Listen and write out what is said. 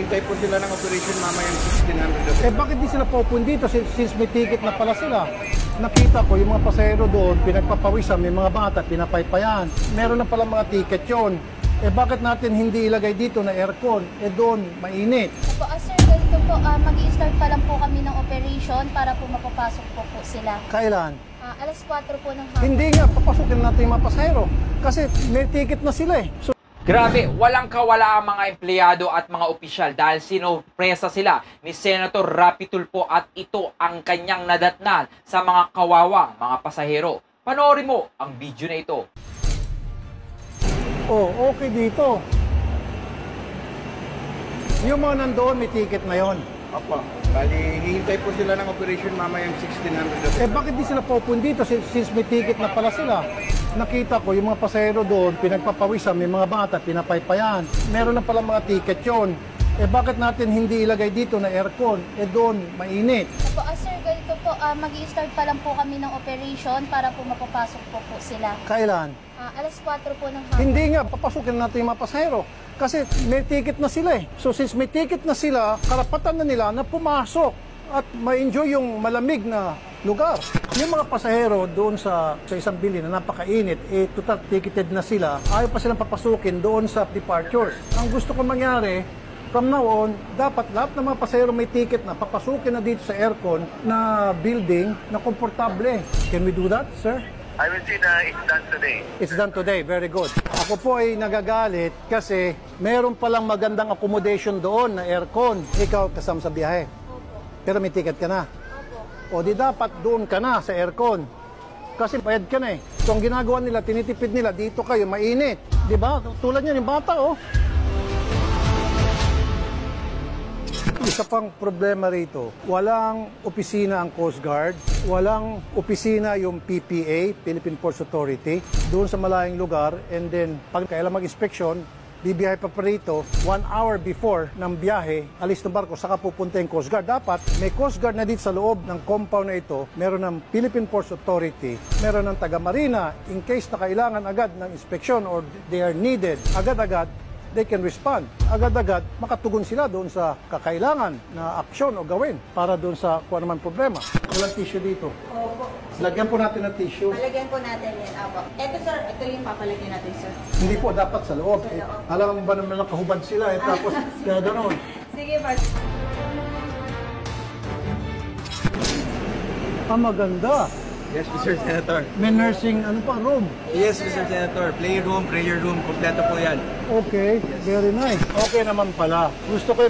Hihintay po sila ng operation mamayang 1600. Bakit di sila pupunta dito since may ticket na pala sila? Nakita ko yung mga pasahero doon, pinagpapawisan, may mga bata, pinapaypayan. Meron na pala mga ticket yon. Bakit natin hindi ilagay dito na aircon? Doon, mainit. Opo, sir, ganito po, mag-i-start pa lang po kami ng operation para po mapapasok po sila. Kailan? Alas 4 po ng hapon. Hindi nga, papasukin natin yung mga pasahero. Kasi may ticket na sila eh. So, Grabe, walang kawala ang mga empleyado at mga opisyal dahil sinopresa sila ni Senator Rapi Tulfo at ito ang kanyang nadatnan sa mga kawawang mga pasahero. Panoorin mo ang video na ito. okay dito. Yung mga nandoon, may ticket na yon. Opo. Bali, hihintay po sila ng operation mamayang 1600. Bakit di sila pupunta dito since may ticket na pala sila? Nakita ko yung mga pasahero doon, pinagpapawisan, may mga bata, pinapaypayan. Meron na pala mga ticket yon. Bakit natin hindi ilagay dito na aircon? Doon, mainit. Opo, sir, ganito po, mag-i-start pa lang po kami ng operation para po mapapasok po sila. Kailan? Alas 4 po ng hapon. Hindi nga, papasukin natin yung mga pasahero. Kasi may ticket na sila eh. So since may ticket na sila, karapatan na nila na pumasok at ma-enjoy yung malamig na lugar. Yung mga pasahero doon sa isang bilin na napakainit, total ticketed na sila, ayaw pa silang papasukin doon sa departures. Ang gusto ko mangyari, from now on, dapat lahat ng mga pasahero may ticket na papasukin na dito sa aircon na building na komportable. Can we do that, sir? I will see that it's done today. It's done today. Very good. Ako po ay nagagalit kasi meron palang magandang accommodation doon na aircon. Ikaw kasama sa biyahe. Opo. Pero may ticket ka na. Opo. O di dapat doon ka na sa aircon. Kasi bayad ka na eh. So ang ginagawa nila, tinitipid nila, dito kayo, mainit. Di ba? Tulad niyan, yung bata oh. Isa pang problema rito, walang opisina ang Coast Guard, walang opisina yung PPA, Philippine Ports Authority, doon sa malayong lugar, and then pag kailan mag-inspeksyon, bibiyahe pa rito 1 hour before ng biyahe, alis ng barko, saka pupunta yung Coast Guard. Dapat may Coast Guard na dito sa loob ng compound na ito, meron ng Philippine Ports Authority, meron ng taga-marina, in case na kailangan agad ng inspeksyon or they are needed, agad-agad, they can respond. Agad-agad, makatugon sila doon sa kakailangan na aksyon o gawin para doon sa kung ano man problema. Walang tissue dito. Opo. Lagyan po natin ng tissue. Palagyan po natin yan. Opo. Ito sir, ito yung papalagyan natin sir. Hindi po, dapat sa loob. Alam mo ba naman nakahubad sila tapos kaya gano'n. Sige po. Maganda. Yes, Mr. Senator. May nursing, room. Yes, Mr. Senator. Playroom, prayer room, kompleto po yan. Okay, very nice. Okay naman pala. Gusto ko